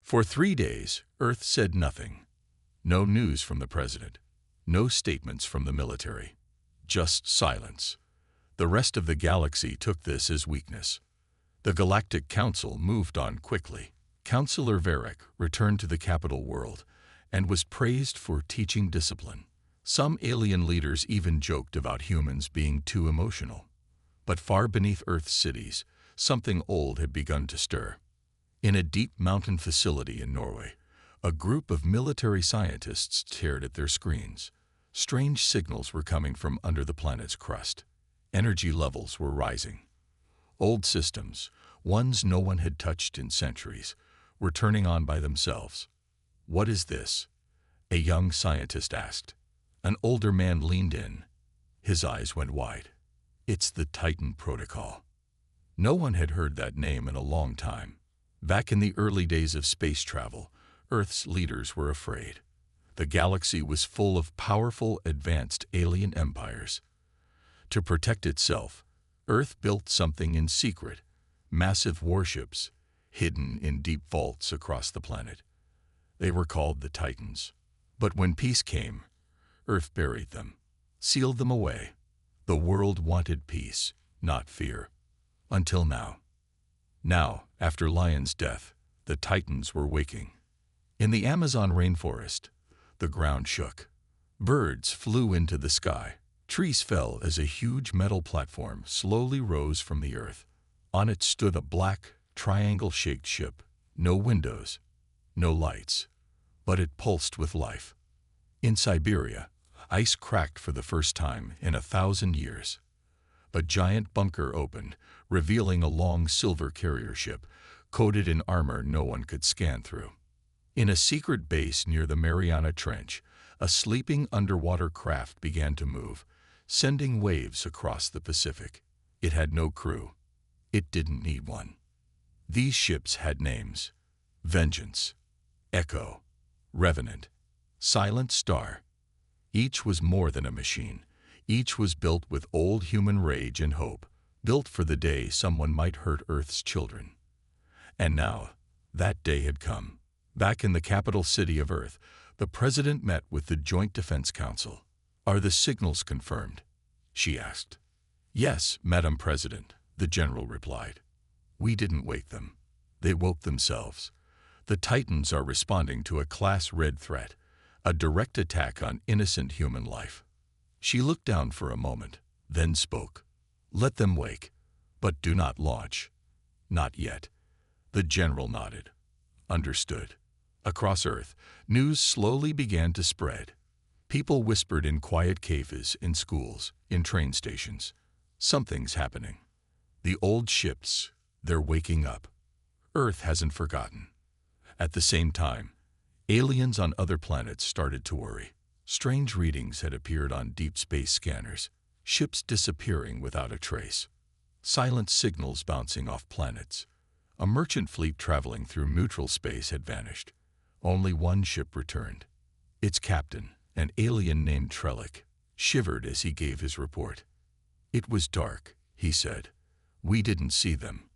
For 3 days, Earth said nothing. No news from the president. No statements from the military. Just silence. The rest of the galaxy took this as weakness. The Galactic Council moved on quickly. Councillor Varric returned to the capital world and was praised for teaching discipline. Some alien leaders even joked about humans being too emotional. But far beneath Earth's cities, something old had begun to stir. In a deep mountain facility in Norway, a group of military scientists stared at their screens. Strange signals were coming from under the planet's crust. Energy levels were rising. Old systems, ones no one had touched in centuries, were turning on by themselves. "What is this?" a young scientist asked. An older man leaned in. His eyes went wide. "It's the Titan Protocol." No one had heard that name in a long time. Back in the early days of space travel, Earth's leaders were afraid. The galaxy was full of powerful, advanced alien empires. To protect itself, Earth built something in secret, massive warships, hidden in deep vaults across the planet. They were called the Titans. But when peace came, Earth buried them, sealed them away. The world wanted peace, not fear. Until now. Now, after Lion's death, the Titans were waking. In the Amazon rainforest, the ground shook. Birds flew into the sky. Trees fell as a huge metal platform slowly rose from the earth. On it stood a black, triangle-shaped ship. No windows, no lights, but it pulsed with life. In Siberia, ice cracked for the first time in 1,000 years. A giant bunker opened, revealing a long silver carrier ship, coated in armor no one could scan through. In a secret base near the Mariana Trench, a sleeping underwater craft began to move, sending waves across the Pacific. It had no crew. It didn't need one. These ships had names: Vengeance, Echo, Revenant, Silent Star. Each was more than a machine. Each was built with old human rage and hope, built for the day someone might hurt Earth's children. And now, that day had come. Back in the capital city of Earth, the president met with the Joint Defense Council. "Are the signals confirmed?" she asked. "Yes, Madam President," the general replied. "We didn't wake them. They woke themselves. The Titans are responding to a Class Red threat, a direct attack on innocent human life." She looked down for a moment, then spoke. "Let them wake, but do not launch." "Not yet." The general nodded. Understood. Across Earth, news slowly began to spread. People whispered in quiet cafes, in schools, in train stations. Something's happening. The old ships, they're waking up. Earth hasn't forgotten. At the same time, aliens on other planets started to worry. Strange readings had appeared on deep space scanners, ships disappearing without a trace, silent signals bouncing off planets. A merchant fleet traveling through neutral space had vanished. Only one ship returned. Its captain, an alien named Trellick, shivered as he gave his report. "It was dark," he said. "We didn't see them.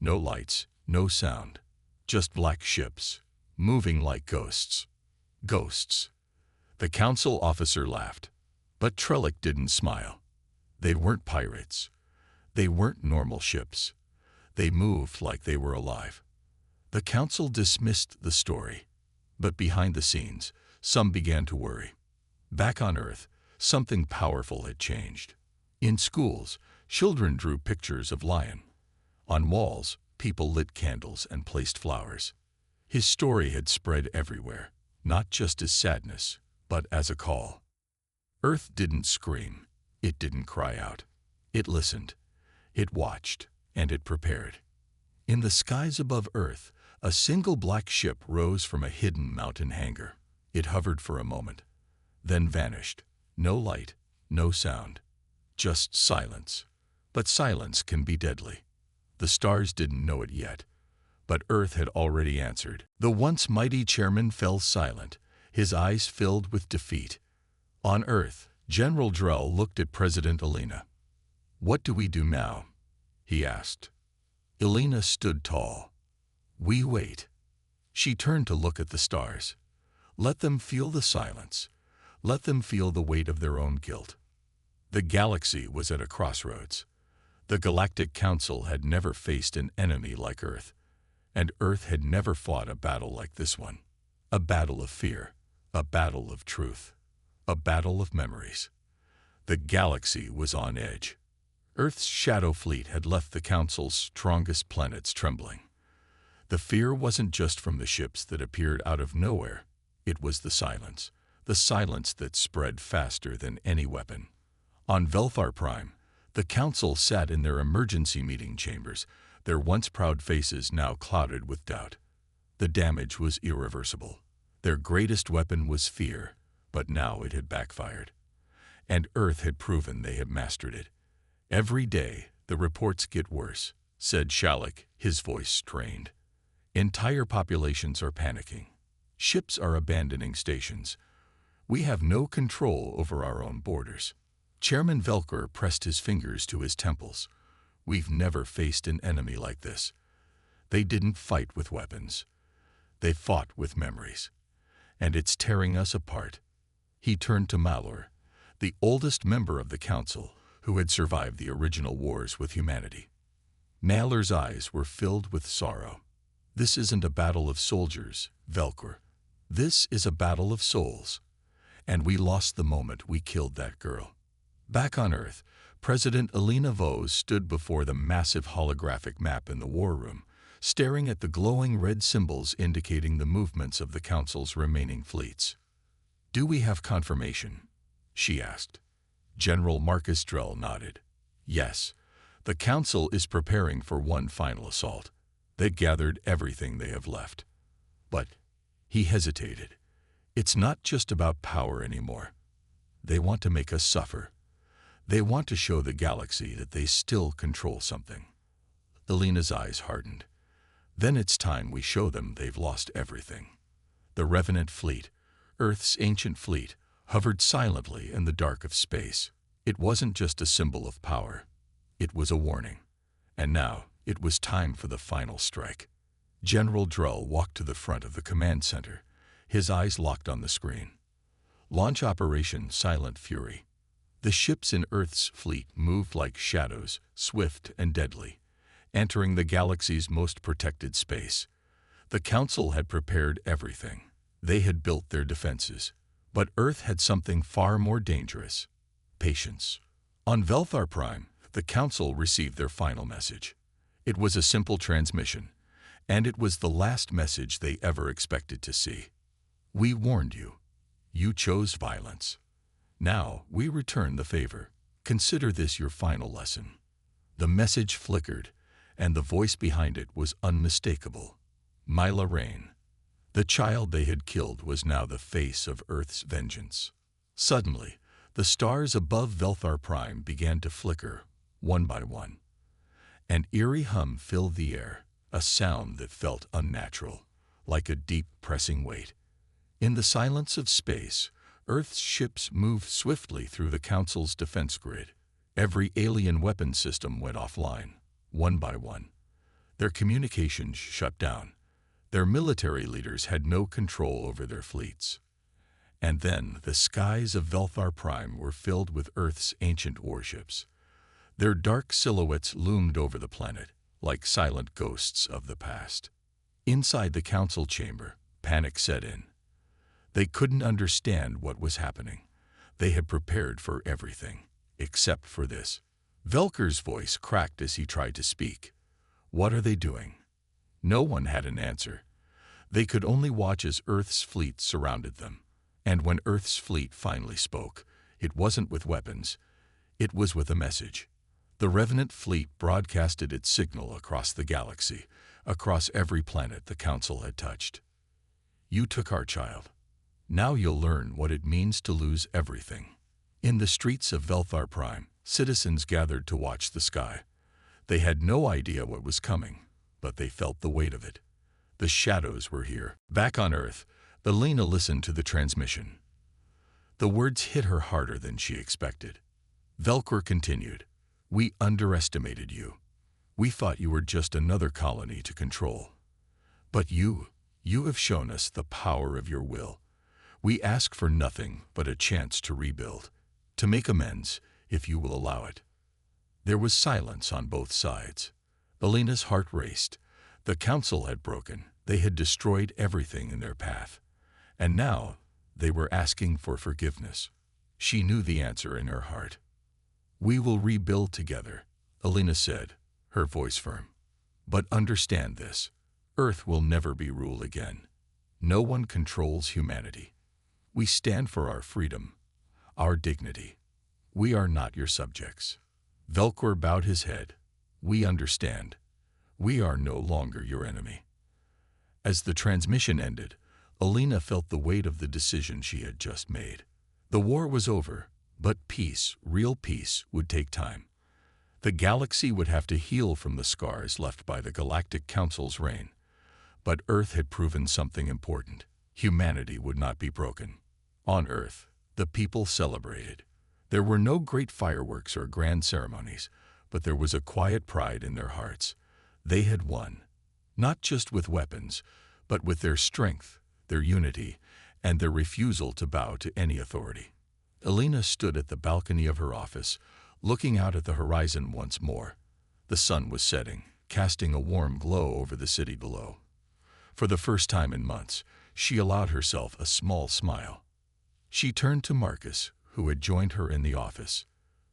No lights, no sound. Just black ships, moving like ghosts." Ghosts. The council officer laughed. But Trellick didn't smile. They weren't pirates. They weren't normal ships. They moved like they were alive. The council dismissed the story. But behind the scenes, some began to worry. Back on Earth, something powerful had changed. In schools, children drew pictures of Lion. On walls, people lit candles and placed flowers. His story had spread everywhere, not just as sadness, but as a call. Earth didn't scream. It didn't cry out. It listened. It watched, and it prepared. In the skies above Earth, a single black ship rose from a hidden mountain hangar. It hovered for a moment, then vanished. No light, no sound, just silence. But silence can be deadly. The stars didn't know it yet, but Earth had already answered. The once mighty chairman fell silent, his eyes filled with defeat. On Earth, General Drell looked at President Elena. "What do we do now?" he asked. Elena stood tall. "We wait." She turned to look at the stars. Let them feel the silence. Let them feel the weight of their own guilt. The galaxy was at a crossroads. The Galactic Council had never faced an enemy like Earth, and Earth had never fought a battle like this one. A battle of fear, a battle of truth, a battle of memories. The galaxy was on edge. Earth's shadow fleet had left the Council's strongest planets trembling. The fear wasn't just from the ships that appeared out of nowhere. It was the silence that spread faster than any weapon. On Velthar Prime, the Council sat in their emergency meeting chambers, their once proud faces now clouded with doubt. The damage was irreversible. Their greatest weapon was fear, but now it had backfired. And Earth had proven they had mastered it. Every day, the reports get worse, said Shalek, his voice strained. Entire populations are panicking. Ships are abandoning stations. We have no control over our own borders. Chairman Velker pressed his fingers to his temples. We've never faced an enemy like this. They didn't fight with weapons. They fought with memories. And it's tearing us apart. He turned to Malor, the oldest member of the Council, who had survived the original wars with humanity. Malor's eyes were filled with sorrow. This isn't a battle of soldiers, Velker. This is a battle of souls. And we lost the moment we killed that girl. Back on Earth, President Elena Vos stood before the massive holographic map in the war room, staring at the glowing red symbols indicating the movements of the Council's remaining fleets. Do we have confirmation? She asked. General Marcus Drell nodded. Yes, the Council is preparing for one final assault. They've gathered everything they have left. But he hesitated. It's not just about power anymore. They want to make us suffer. They want to show the galaxy that they still control something. Elena's eyes hardened. Then it's time we show them they've lost everything. The Revenant fleet, Earth's ancient fleet, hovered silently in the dark of space. It wasn't just a symbol of power. It was a warning. And now it was time for the final strike. General Drell walked to the front of the command center, his eyes locked on the screen. Launch Operation Silent Fury. The ships in Earth's fleet moved like shadows, swift and deadly, entering the galaxy's most protected space. The Council had prepared everything. They had built their defenses. But Earth had something far more dangerous: patience. On Velthar Prime, the Council received their final message. It was a simple transmission, and it was the last message they ever expected to see. We warned you. You chose violence. Now we return the favor. Consider this your final lesson. The message flickered, and the voice behind it was unmistakable. Myla Rain. The child they had killed was now the face of Earth's vengeance. Suddenly, the stars above Velthar Prime began to flicker, one by one. An eerie hum filled the air, a sound that felt unnatural, like a deep pressing weight. In the silence of space, Earth's ships moved swiftly through the Council's defense grid. Every alien weapon system went offline, one by one. Their communications shut down. Their military leaders had no control over their fleets. And then the skies of Velthar Prime were filled with Earth's ancient warships. Their dark silhouettes loomed over the planet, like silent ghosts of the past. Inside the Council chamber, panic set in. They couldn't understand what was happening. They had prepared for everything, except for this. Velker's voice cracked as he tried to speak. What are they doing? No one had an answer. They could only watch as Earth's fleet surrounded them. And when Earth's fleet finally spoke, it wasn't with weapons. It was with a message. The Revenant fleet broadcasted its signal across the galaxy, across every planet the Council had touched. You took our child. Now you'll learn what it means to lose everything. In the streets of Velthar Prime, citizens gathered to watch the sky. They had no idea what was coming, but they felt the weight of it. The shadows were here. Back on Earth, Elena listened to the transmission. The words hit her harder than she expected. Velker continued, "We underestimated you. We thought you were just another colony to control. But you You have shown us the power of your will. We ask for nothing but a chance to rebuild, to make amends, if you will allow it." There was silence on both sides. Alina's heart raced. The council had broken. They had destroyed everything in their path. And now they were asking for forgiveness. She knew the answer in her heart. "We will rebuild together," Alina said, her voice firm. "But understand this. Earth will never be ruled again. No one controls humanity. We stand for our freedom, our dignity. We are not your subjects." Velkor bowed his head. "We understand. We are no longer your enemy." As the transmission ended, Alina felt the weight of the decision she had just made. The war was over, but peace, real peace, would take time. The galaxy would have to heal from the scars left by the Galactic Council's reign. But Earth had proven something important. Humanity would not be broken. On Earth, the people celebrated. There were no great fireworks or grand ceremonies, but there was a quiet pride in their hearts. They had won, not just with weapons, but with their strength, their unity, and their refusal to bow to any authority. Alina stood at the balcony of her office, looking out at the horizon once more. The sun was setting, casting a warm glow over the city below. For the first time in months, she allowed herself a small smile. She turned to Marcus, who had joined her in the office.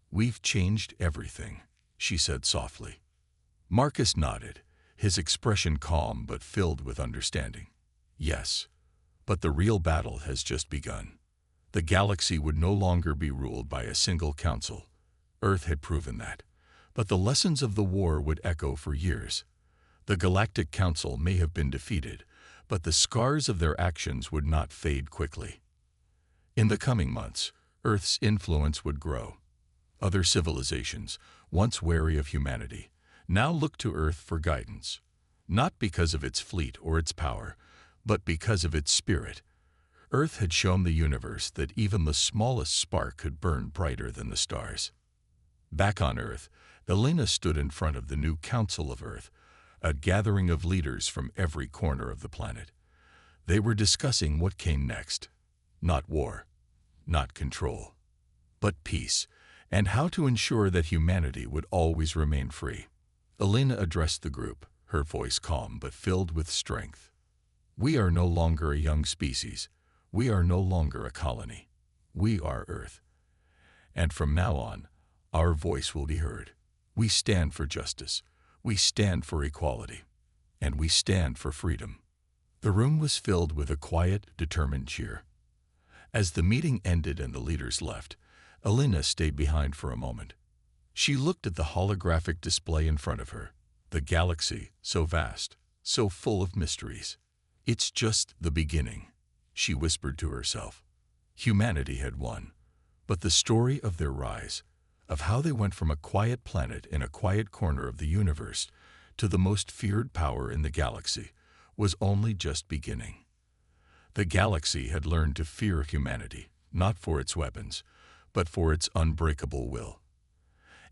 "We've changed everything," she said softly. Marcus nodded, his expression calm but filled with understanding. "Yes, but the real battle has just begun." The galaxy would no longer be ruled by a single council. Earth had proven that. But the lessons of the war would echo for years. The Galactic Council may have been defeated, but the scars of their actions would not fade quickly. In the coming months, Earth's influence would grow. Other civilizations, once wary of humanity, now looked to Earth for guidance, not because of its fleet or its power, but because of its spirit. Earth had shown the universe that even the smallest spark could burn brighter than the stars. Back on Earth, Alina stood in front of the new Council of Earth, a gathering of leaders from every corner of the planet. They were discussing what came next. Not war, not control, but peace, and how to ensure that humanity would always remain free. Alina addressed the group, her voice calm but filled with strength. "We are no longer a young species. We are no longer a colony. We are Earth. And from now on, our voice will be heard. We stand for justice. We stand for equality. And we stand for freedom." The room was filled with a quiet, determined cheer. As the meeting ended and the leaders left, Alina stayed behind for a moment. She looked at the holographic display in front of her, the galaxy, so vast, so full of mysteries. "It's just the beginning," she whispered to herself. Humanity had won, but the story of their rise, of how they went from a quiet planet in a quiet corner of the universe to the most feared power in the galaxy, was only just beginning. The galaxy had learned to fear humanity, not for its weapons, but for its unbreakable will.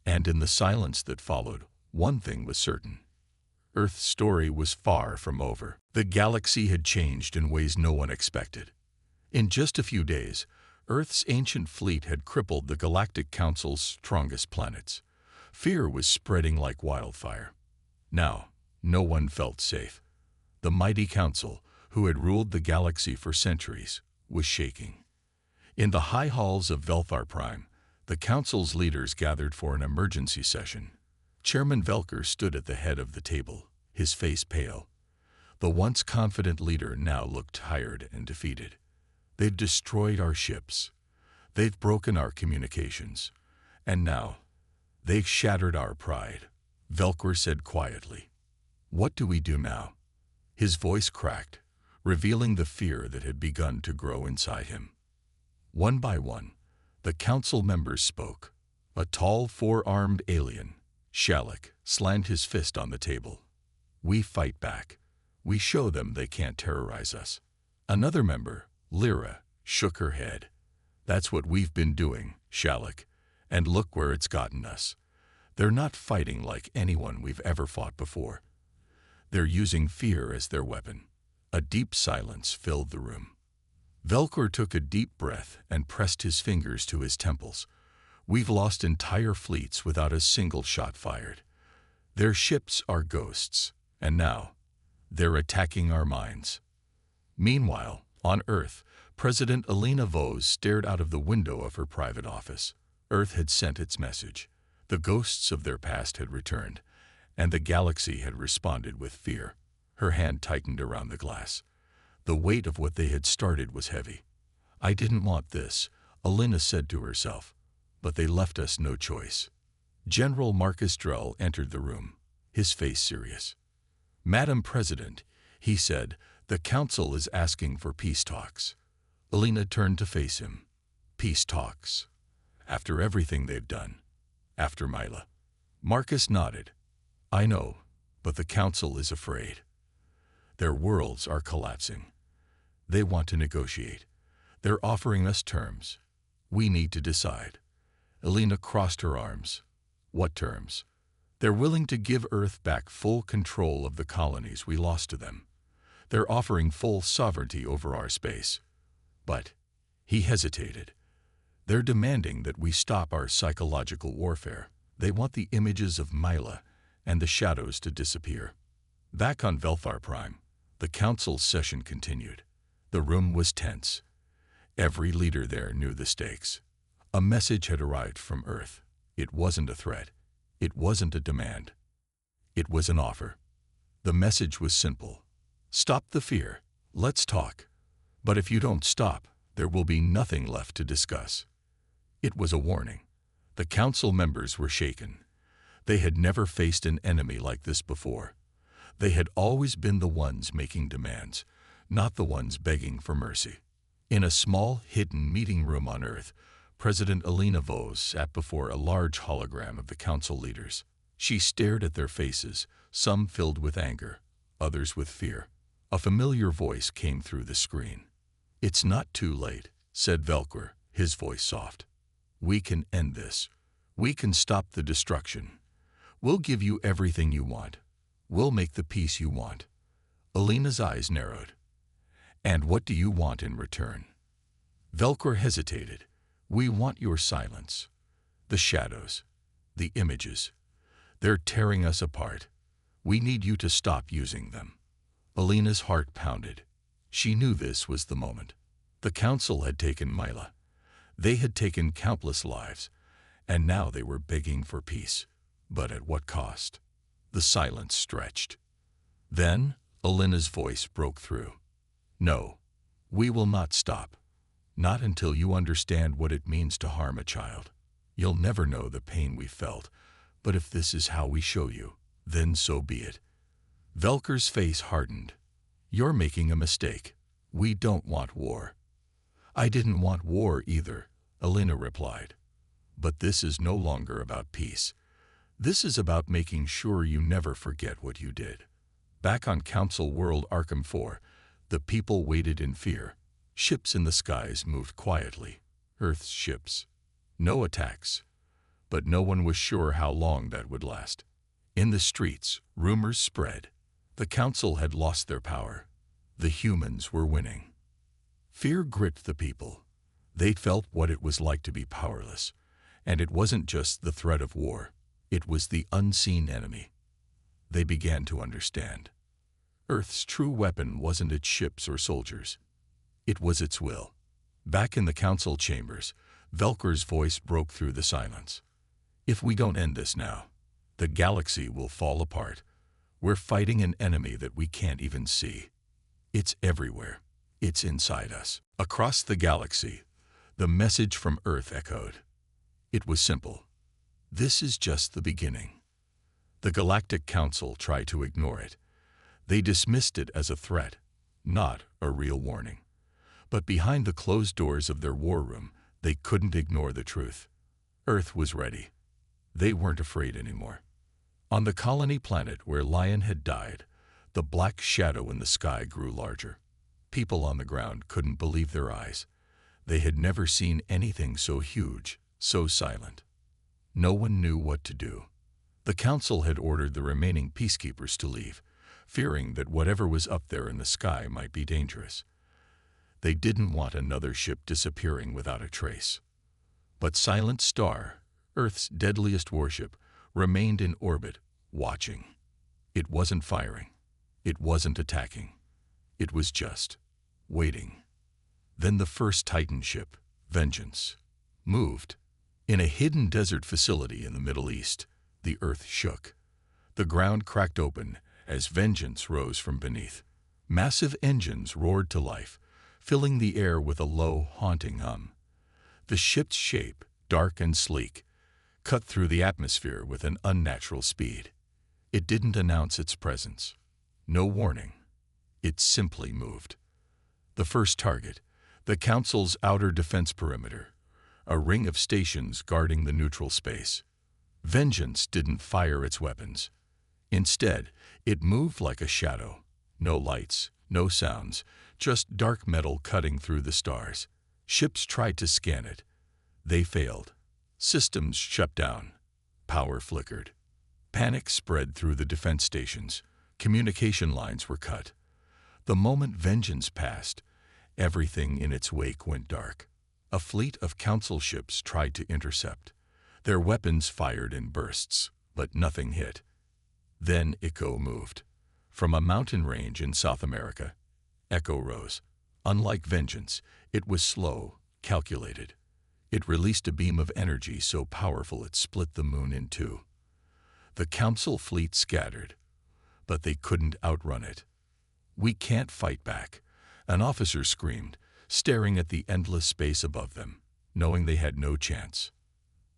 And in the silence that followed, one thing was certain. Earth's story was far from over. The galaxy had changed in ways no one expected. In just a few days, Earth's ancient fleet had crippled the Galactic Council's strongest planets. Fear was spreading like wildfire. Now, no one felt safe. The mighty council, who had ruled the galaxy for centuries, was shaking. In the high halls of Velthar Prime, the council's leaders gathered for an emergency session. Chairman Velkor stood at the head of the table, his face pale. The once confident leader now looked tired and defeated. "They've destroyed our ships. They've broken our communications. And now, they've shattered our pride," Velkor said quietly. "What do we do now?" His voice cracked, revealing the fear that had begun to grow inside him. One by one, the council members spoke. A tall, four-armed alien, Shalak, slammed his fist on the table. "We fight back. We show them they can't terrorize us." Another member, Lyra, shook her head. "That's what we've been doing, Shalak, and look where it's gotten us. They're not fighting like anyone we've ever fought before. They're using fear as their weapon. A deep silence filled the room. Velcor took a deep breath and pressed his fingers to his temples. We've lost entire fleets without a single shot fired. Their ships are ghosts, and now they're attacking our minds. Meanwhile, on Earth, President Elena Vos stared out of the window of her private office. Earth had sent its message. The ghosts of their past had returned, and the galaxy had responded with fear. Her hand tightened around the glass. The weight of what they had started was heavy. I didn't want this, Elena said to herself, but they left us no choice. General Marcus Drell entered the room, his face serious. Madam President, he said, the Council is asking for peace talks. Elena turned to face him. Peace talks. After everything they've done. After Mila. Marcus nodded. I know, but the Council is afraid. Their worlds are collapsing. They want to negotiate. They're offering us terms. We need to decide. Elena crossed her arms. What terms? They're willing to give Earth back full control of the colonies we lost to them. They're offering full sovereignty over our space. But, he hesitated. They're demanding that we stop our psychological warfare. They want the images of Mila and the shadows to disappear. Back on Velthar Prime, the Council's session continued. The room was tense. Every leader there knew the stakes. A message had arrived from Earth. It wasn't a threat. It wasn't a demand. It was an offer. The message was simple. Stop the fear. Let's talk. But if you don't stop, there will be nothing left to discuss. It was a warning. The Council members were shaken. They had never faced an enemy like this before. They had always been the ones making demands, not the ones begging for mercy. In a small, hidden meeting room on Earth, President Elena Vos sat before a large hologram of the Council leaders. She stared at their faces, some filled with anger, others with fear. A familiar voice came through the screen. It's not too late, said Velcor, his voice soft. We can end this. We can stop the destruction. We'll give you everything you want. We'll make the peace you want. Elena's eyes narrowed. And what do you want in return? Velcor hesitated. We want your silence. The shadows. The images. They're tearing us apart. We need you to stop using them. Elena's heart pounded. She knew this was the moment. The Council had taken Mila. They had taken countless lives, and now they were begging for peace. But at what cost? The silence stretched. Then, Elena's voice broke through. No, we will not stop. Not until you understand what it means to harm a child. You'll never know the pain we felt, but if this is how we show you, then so be it. Velcor's face hardened. You're making a mistake. We don't want war. I didn't want war either, Elena replied. But this is no longer about peace. This is about making sure you never forget what you did. Back on Council World Arkham 4, the people waited in fear. Ships in the skies moved quietly. Earth's ships. No attacks. But no one was sure how long that would last. In the streets, rumors spread. The Council had lost their power. The humans were winning. Fear gripped the people. They felt what it was like to be powerless. And it wasn't just the threat of war. It was the unseen enemy. They began to understand. Earth's true weapon wasn't its ships or soldiers. It was its will. Back in the Council chambers, Velcor's voice broke through the silence. If we don't end this now, the galaxy will fall apart. We're fighting an enemy that we can't even see. It's everywhere. It's inside us. Across the galaxy, the message from Earth echoed. It was simple. This is just the beginning. The Galactic Council tried to ignore it. They dismissed it as a threat, not a real warning. But behind the closed doors of their war room, they couldn't ignore the truth. Earth was ready. They weren't afraid anymore. On the colony planet where Lion had died, the black shadow in the sky grew larger. People on the ground couldn't believe their eyes. They had never seen anything so huge, so silent. No one knew what to do. The Council had ordered the remaining peacekeepers to leave. fearing that whatever was up there in the sky might be dangerous. They didn't want another ship disappearing without a trace. But Silent Star, Earth's deadliest warship, remained in orbit, watching. It wasn't firing. It wasn't attacking. It was just waiting. Then the first Titan ship, Vengeance, moved. In a hidden desert facility in the Middle East, the Earth shook. The ground cracked open as Vengeance rose from beneath. Massive engines roared to life, filling the air with a low, haunting hum. The ship's shape, dark and sleek, cut through the atmosphere with an unnatural speed. It didn't announce its presence. No warning. It simply moved. The first target, the Council's outer defense perimeter, a ring of stations guarding the neutral space. Vengeance didn't fire its weapons. Instead, it moved like a shadow. No lights, no sounds, just dark metal cutting through the stars. Ships tried to scan it. They failed. Systems shut down. Power flickered. Panic spread through the defense stations. Communication lines were cut. The moment Vengeance passed, everything in its wake went dark. A fleet of Council ships tried to intercept. Their weapons fired in bursts, but nothing hit. Then Echo moved. From a mountain range in South America, Echo rose. Unlike Vengeance, it was slow, calculated. It released a beam of energy so powerful it split the moon in two. The Council fleet scattered, but they couldn't outrun it. "We can't fight back," an officer screamed, staring at the endless space above them, knowing they had no chance.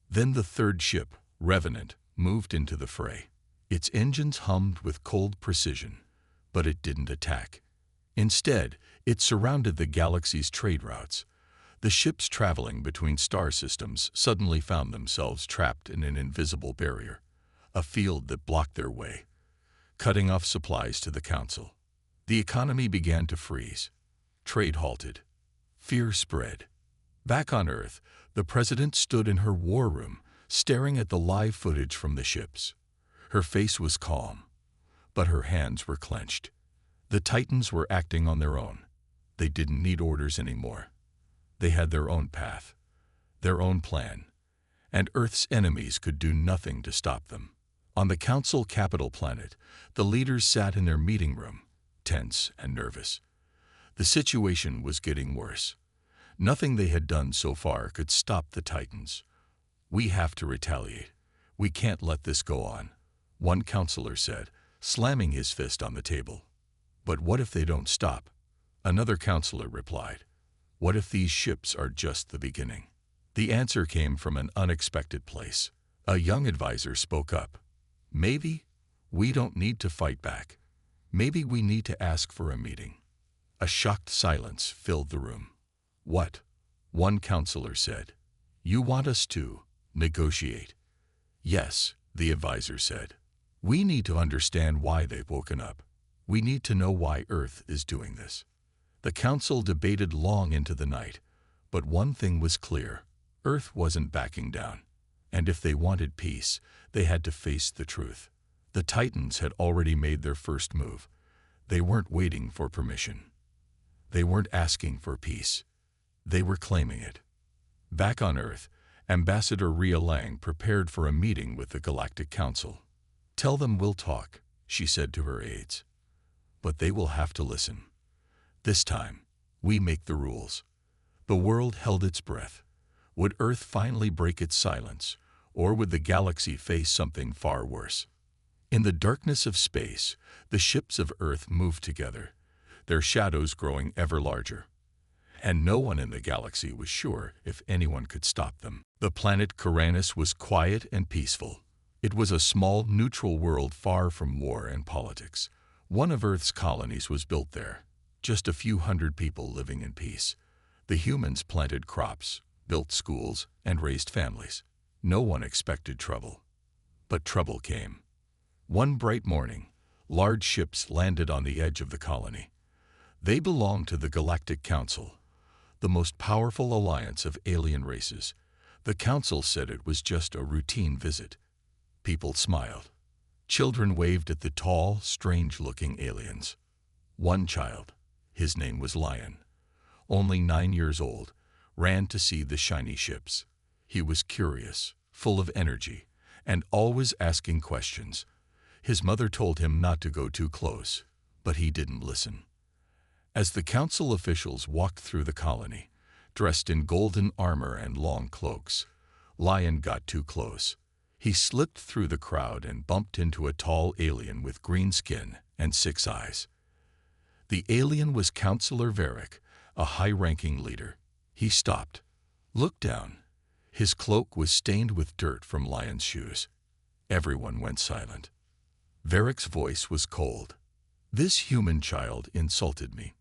Then the third ship, Revenant, moved into the fray. Its engines hummed with cold precision, but it didn't attack. Instead, it surrounded the galaxy's trade routes. The ships traveling between star systems suddenly found themselves trapped in an invisible barrier, a field that blocked their way, cutting off supplies to the Council. The economy began to freeze. Trade halted. Fear spread. Back on Earth, the President stood in her war room, staring at the live footage from the ships. Her face was calm, but her hands were clenched. The Titans were acting on their own. They didn't need orders anymore. They had their own path, their own plan, and Earth's enemies could do nothing to stop them. On the Council capital planet, the leaders sat in their meeting room, tense and nervous. The situation was getting worse. Nothing they had done so far could stop the Titans. "We have to retaliate. We can't let this go on," one counselor said, slamming his fist on the table. "But what if they don't stop?" Another counselor replied. "What if these ships are just the beginning?" The answer came from an unexpected place. A young advisor spoke up. "Maybe we don't need to fight back. Maybe we need to ask for a meeting." A shocked silence filled the room. "What?" one counselor said. "You want us to negotiate?" "Yes," the advisor said. "We need to understand why they've woken up. We need to know why Earth is doing this." The Council debated long into the night, but one thing was clear. Earth wasn't backing down. And if they wanted peace, they had to face the truth. The Titans had already made their first move. They weren't waiting for permission. They weren't asking for peace. They were claiming it. Back on Earth, Ambassador Rhea Lang prepared for a meeting with the Galactic Council. "Tell them we'll talk," she said to her aides. "But they will have to listen. This time, we make the rules." The world held its breath. Would Earth finally break its silence, or would the galaxy face something far worse? In the darkness of space, the ships of Earth moved together, their shadows growing ever larger. And no one in the galaxy was sure if anyone could stop them. The planet Caranus was quiet and peaceful. It was a small, neutral world far from war and politics. One of Earth's colonies was built there, just a few hundred people living in peace. The humans planted crops, built schools, and raised families. No one expected trouble. But trouble came. One bright morning, large ships landed on the edge of the colony. They belonged to the Galactic Council, the most powerful alliance of alien races. The Council said it was just a routine visit. People smiled. Children waved at the tall, strange-looking aliens. One child, his name was Lion, only 9 years old, ran to see the shiny ships. He was curious, full of energy, and always asking questions. His mother told him not to go too close, but he didn't listen. As the council officials walked through the colony, dressed in golden armor and long cloaks, Lion got too close. He slipped through the crowd and bumped into a tall alien with green skin and 6 eyes. The alien was Counselor Varric, a high-ranking leader. He stopped, looked down. His cloak was stained with dirt from Lion's shoes. Everyone went silent. Varric's voice was cold. "This human child insulted me."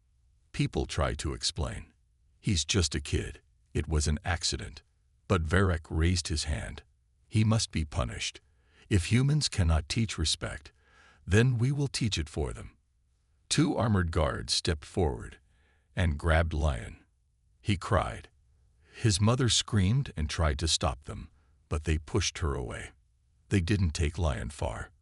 People tried to explain. "He's just a kid. It was an accident." But Varric raised his hand. "He must be punished. If humans cannot teach respect, then we will teach it for them." 2 armored guards stepped forward and grabbed Lion. He cried. His mother screamed and tried to stop them, but they pushed her away. They didn't take Lion far.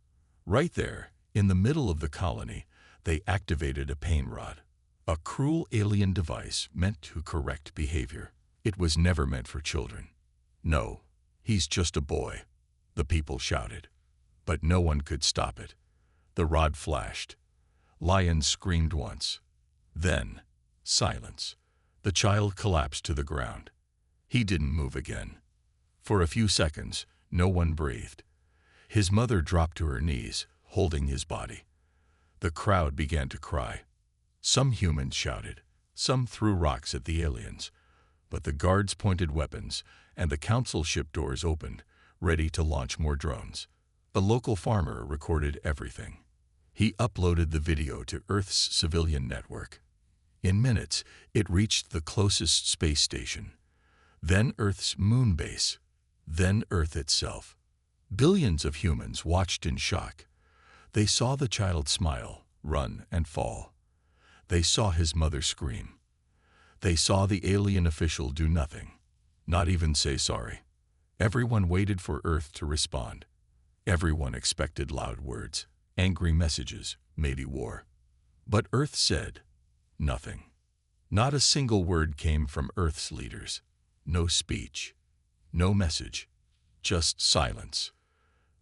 Right there, in the middle of the colony, they activated a pain rod, a cruel alien device meant to correct behavior. It was never meant for children. "No, he's just a boy," the people shouted. But no one could stop it. The rod flashed. Lion screamed once. Then, silence. The child collapsed to the ground. He didn't move again. For a few seconds, no one breathed. His mother dropped to her knees, holding his body. The crowd began to cry. Some humans shouted. Some threw rocks at the aliens. But the guards pointed weapons, and the council ship doors opened, ready to launch more drones. A local farmer recorded everything. He uploaded the video to Earth's civilian network. In minutes, it reached the closest space station, then Earth's moon base, then Earth itself. Billions of humans watched in shock. They saw the child smile, run, and fall. They saw his mother scream. They saw the alien official do nothing, not even say sorry. Everyone waited for Earth to respond. Everyone expected loud words, angry messages, maybe war. But Earth said nothing. Not a single word came from Earth's leaders. No speech, no message, just silence.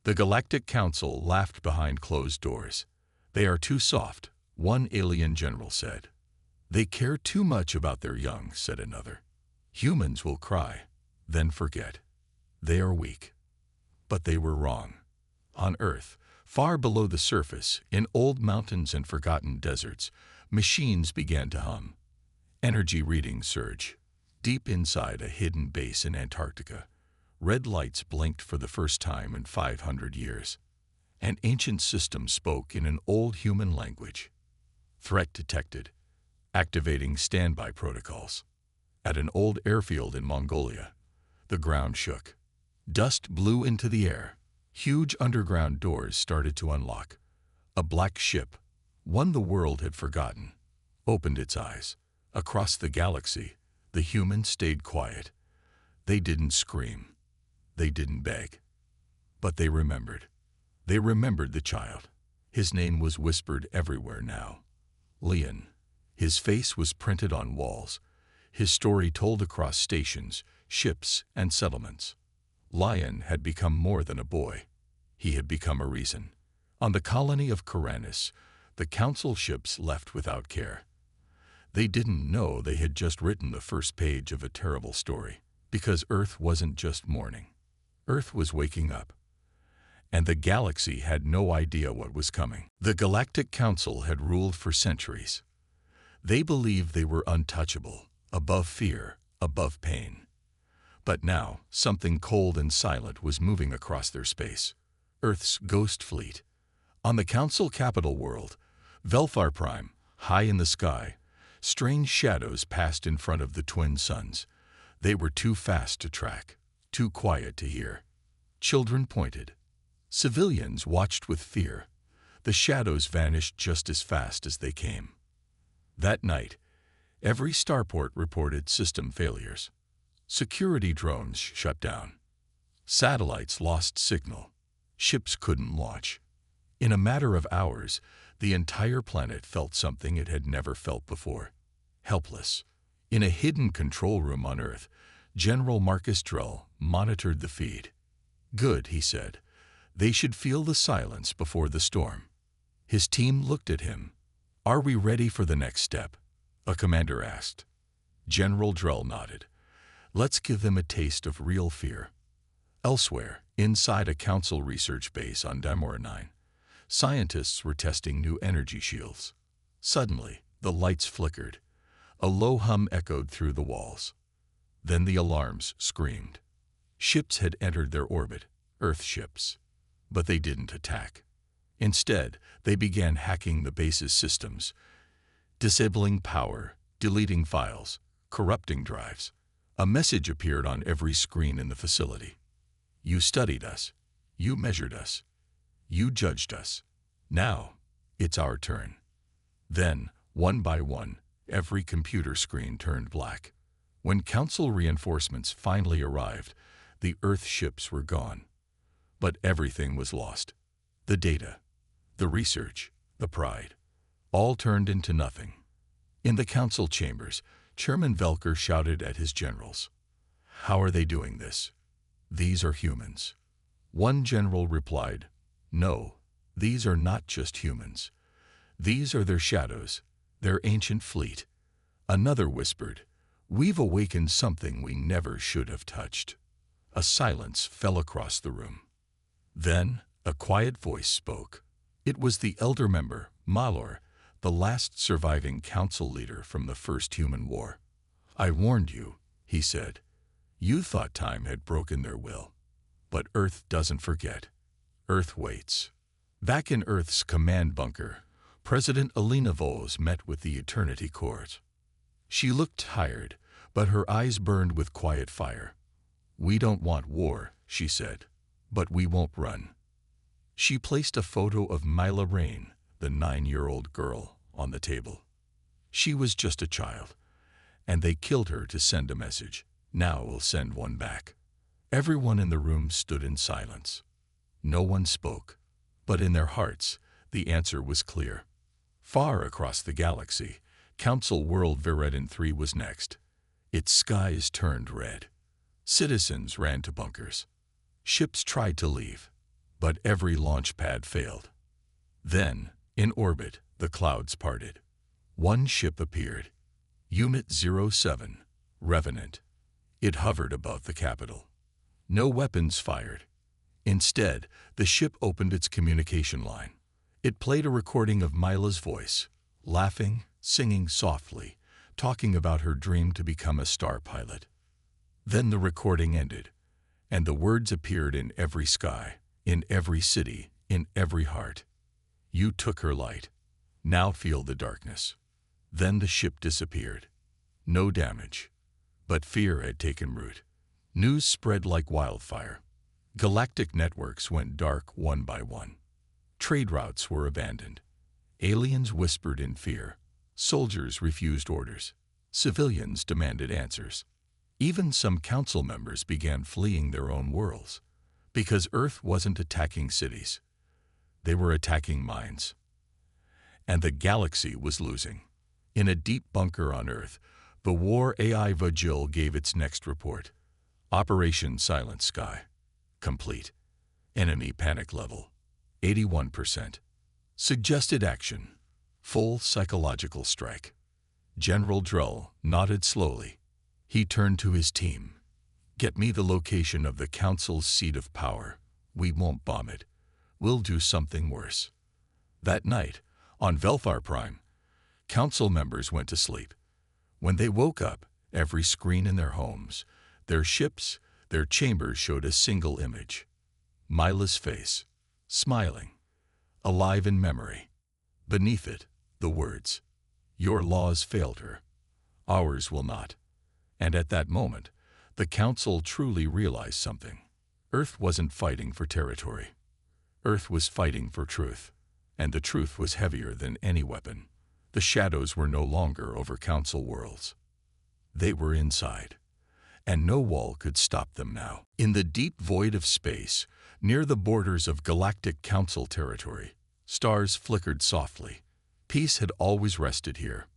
The Galactic Council laughed behind closed doors. "They are too soft," one alien general said. "They care too much about their young," said another. "Humans will cry, then forget. They are weak." But they were wrong. On Earth, far below the surface, in old mountains and forgotten deserts, machines began to hum. Energy readings surged. Deep inside a hidden base in Antarctica, red lights blinked for the first time in 500 years. An ancient system spoke in an old human language. Threat detected. Activating standby protocols. At an old airfield in Mongolia, the ground shook. Dust blew into the air. Huge underground doors started to unlock. A black ship, one the world had forgotten, opened its eyes. Across the galaxy, the humans stayed quiet. They didn't scream. They didn't beg. But they remembered. They remembered the child. His name was whispered everywhere now. Lion. His face was printed on walls. His story told across stations, ships, and settlements. Lion had become more than a boy. He had become a reason. On the colony of Karanis, the council ships left without care. They didn't know they had just written the first page of a terrible story, because Earth wasn't just mourning. Earth was waking up. And the galaxy had no idea what was coming. The Galactic Council had ruled for centuries. They believed they were untouchable, above fear, above pain. But now, something cold and silent was moving across their space. Earth's ghost fleet. On the Council capital world, Velfar Prime, high in the sky, strange shadows passed in front of the twin suns. They were too fast to track, too quiet to hear. Children pointed. Civilians watched with fear. The shadows vanished just as fast as they came. That night, every starport reported system failures. Security drones shut down. Satellites lost signal. Ships couldn't launch. In a matter of hours, the entire planet felt something it had never felt before. Helpless. In a hidden control room on Earth, General Marcus Drell monitored the feed. "Good," he said. "They should feel the silence before the storm." His team looked at him. "Are we ready for the next step?" a commander asked. General Drell nodded. "Let's give them a taste of real fear." Elsewhere, inside a Council research base on Damora 9, scientists were testing new energy shields. Suddenly, the lights flickered. A low hum echoed through the walls. Then the alarms screamed. Ships had entered their orbit, Earth ships. But they didn't attack. Instead, they began hacking the base's systems, disabling power, deleting files, corrupting drives. A message appeared on every screen in the facility. "You studied us. You measured us. You judged us. Now, it's our turn." Then, one by one, every computer screen turned black. When Council reinforcements finally arrived, the Earth ships were gone. But everything was lost. The data, the research, the pride, all turned into nothing. In the Council chambers, Chairman Velker shouted at his generals. "How are they doing this? These are humans." One general replied, "No, these are not just humans. These are their shadows, their ancient fleet." Another whispered, "We've awakened something we never should have touched." A silence fell across the room. Then a quiet voice spoke. It was the elder member, Malor, the last surviving Council leader from the First Human War. "I warned you," he said. "You thought time had broken their will. But Earth doesn't forget. Earth waits." Back in Earth's command bunker, President Alina Voles met with the Eternity Court. She looked tired, but her eyes burned with quiet fire. "We don't want war," she said, "but we won't run." She placed a photo of Mila Rain, the 9-year-old girl, on the table. She was just a child, and they killed her to send a message. Now we'll send one back. Everyone in the room stood in silence. No one spoke, but in their hearts, the answer was clear. Far across the galaxy, Council world Viredin 3 was next. Its skies turned red. Citizens ran to bunkers. Ships tried to leave, but every launch pad failed. Then, in orbit, the clouds parted. One ship appeared, Unit 07, Revenant. It hovered above the capital. No weapons fired. Instead, the ship opened its communication line. It played a recording of Mila's voice, laughing, singing softly, talking about her dream to become a star pilot. Then the recording ended, and the words appeared in every sky, in every city, in every heart. "You took her light. Now feel the darkness." Then the ship disappeared. No damage, but fear had taken root. News spread like wildfire. Galactic networks went dark one by one. Trade routes were abandoned. Aliens whispered in fear. Soldiers refused orders. Civilians demanded answers. Even some Council members began fleeing their own worlds, because Earth wasn't attacking cities. They were attacking minds. And the galaxy was losing. In a deep bunker on Earth, the War AI Vigil gave its next report. Operation Silent Sky. Complete. Enemy panic level. 81%. Suggested action. Full psychological strike. General Drell nodded slowly. He turned to his team. "Get me the location of the Council's seat of power. We won't bomb it. We'll do something worse." That night, on Velfar Prime, Council members went to sleep. When they woke up, every screen in their homes, their ships, their chambers showed a single image. Mila's face, smiling, alive in memory. Beneath it, the words, "Your laws failed her. Ours will not." And at that moment, the Council truly realized something. Earth wasn't fighting for territory. Earth was fighting for truth, and the truth was heavier than any weapon. The shadows were no longer over Council worlds. They were inside, and no wall could stop them now. In the deep void of space, near the borders of Galactic Council territory, Stars flickered softly. Peace had always rested here.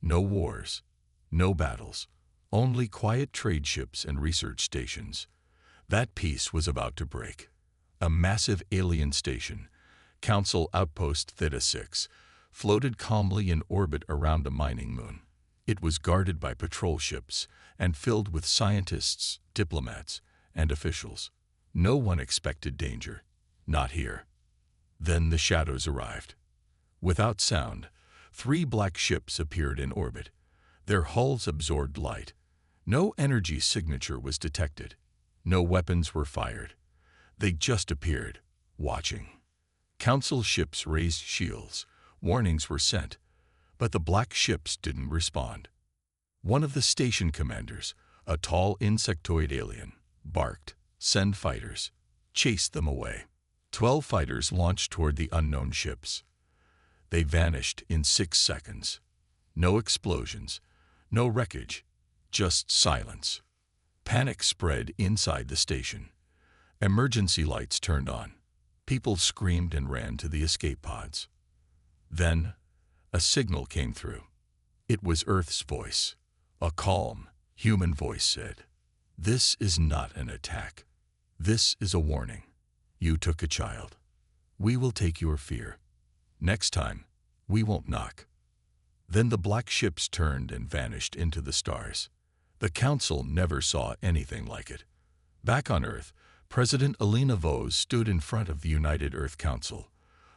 No wars, no battles, only quiet trade ships and research stations. That peace was about to break. A massive alien station, Council Outpost Theta 6, floated calmly in orbit around a mining moon. It was guarded by patrol ships and filled with scientists, diplomats, and officials. No one expected danger. Not here. Then the shadows arrived. Without sound, 3 black ships appeared in orbit. Their hulls absorbed light. No energy signature was detected. No weapons were fired. They just appeared, watching. Council ships raised shields. Warnings were sent, but the black ships didn't respond. One of the station commanders, a tall insectoid alien, barked, "Send fighters." Chased them away. 12 fighters launched toward the unknown ships. They vanished in 6 seconds. No explosions, no wreckage, just silence. Panic spread inside the station. Emergency lights turned on. People screamed and ran to the escape pods. Then, a signal came through. It was Earth's voice. A calm, human voice said, "This is not an attack. This is a warning. You took a child. We will take your fear. Next time, we won't knock." Then the black ships turned and vanished into the stars. The Council never saw anything like it. Back on Earth, President Elena Vos stood in front of the United Earth Council.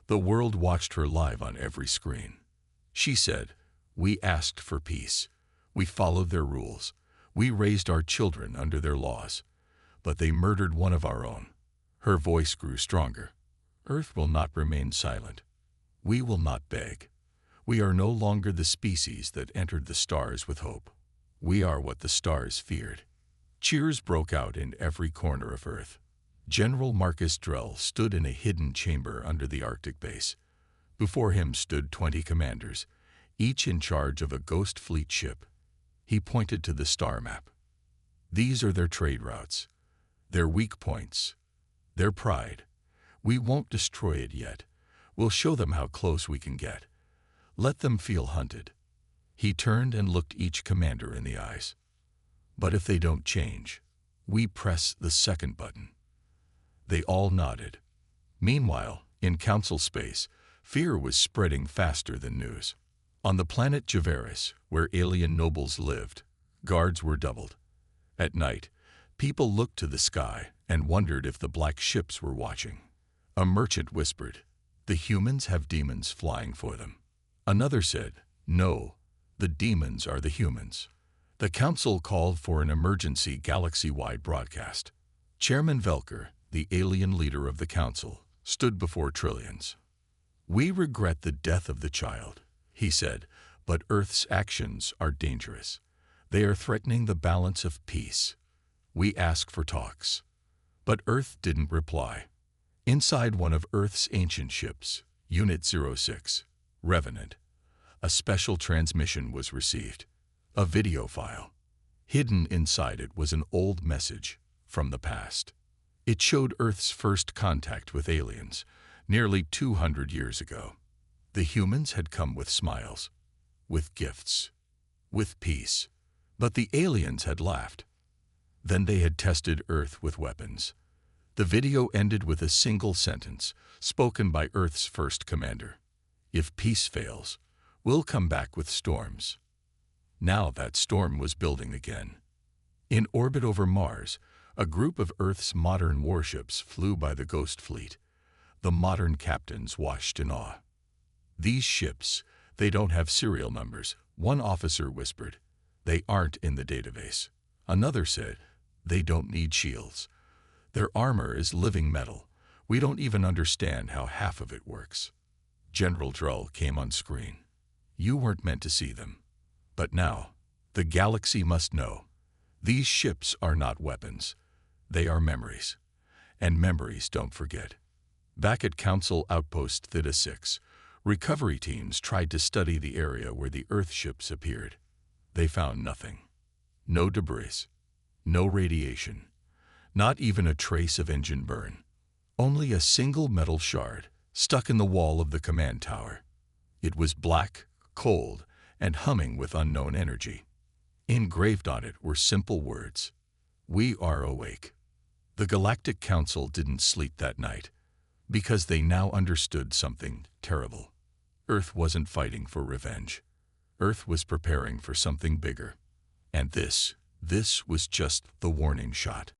The world watched her live on every screen. She said, "We asked for peace. We followed their rules. We raised our children under their laws. But they murdered one of our own." Her voice grew stronger. "Earth will not remain silent. We will not beg. We are no longer the species that entered the stars with hope. We are what the stars feared." Cheers broke out in every corner of Earth. General Marcus Drell stood in a hidden chamber under the Arctic base. Before him stood 20 commanders, each in charge of a ghost fleet ship. He pointed to the star map. "These are their trade routes, their weak points, their pride. We won't destroy it yet. We'll show them how close we can get. Let them feel hunted." He turned and looked each commander in the eyes. "But if they don't change, we press the second button." They all nodded. Meanwhile, in Council space, fear was spreading faster than news. On the planet Javaris, where alien nobles lived, guards were doubled. At night, people looked to the sky and wondered if the black ships were watching. A merchant whispered, "The humans have demons flying for them." Another said, "No, the demons are the humans." The Council called for an emergency galaxy-wide broadcast. Chairman Velker, the alien leader of the Council, stood before trillions. "We regret the death of the child," he said, "but Earth's actions are dangerous. They are threatening the balance of peace. We ask for talks." But Earth didn't reply. Inside one of Earth's ancient ships, Unit 06, Revenant, a special transmission was received. A video file. Hidden inside it was an old message from the past. It showed Earth's first contact with aliens, nearly 200 years ago. The humans had come with smiles, with gifts, with peace. But the aliens had laughed. Then they had tested Earth with weapons. The video ended with a single sentence, spoken by Earth's first commander. "If peace fails, we'll come back with storms." Now that storm was building again. In orbit over Mars, a group of Earth's modern warships flew by the Ghost Fleet. The modern captains watched in awe. "These ships, they don't have serial numbers," one officer whispered. "They aren't in the database." Another said, "They don't need shields. Their armor is living metal. We don't even understand how half of it works." General Drull came on screen. "You weren't meant to see them. But now, the galaxy must know. These ships are not weapons. They are memories. And memories don't forget." Back at Council Outpost Theta 6, recovery teams tried to study the area where the Earth ships appeared. They found nothing. No debris. No radiation. Not even a trace of engine burn. Only a single metal shard, stuck in the wall of the command tower. It was black, cold, and humming with unknown energy. Engraved on it were simple words: "We are awake." The Galactic Council didn't sleep that night, because they now understood something terrible. Earth wasn't fighting for revenge. Earth was preparing for something bigger. And this was just the warning shot.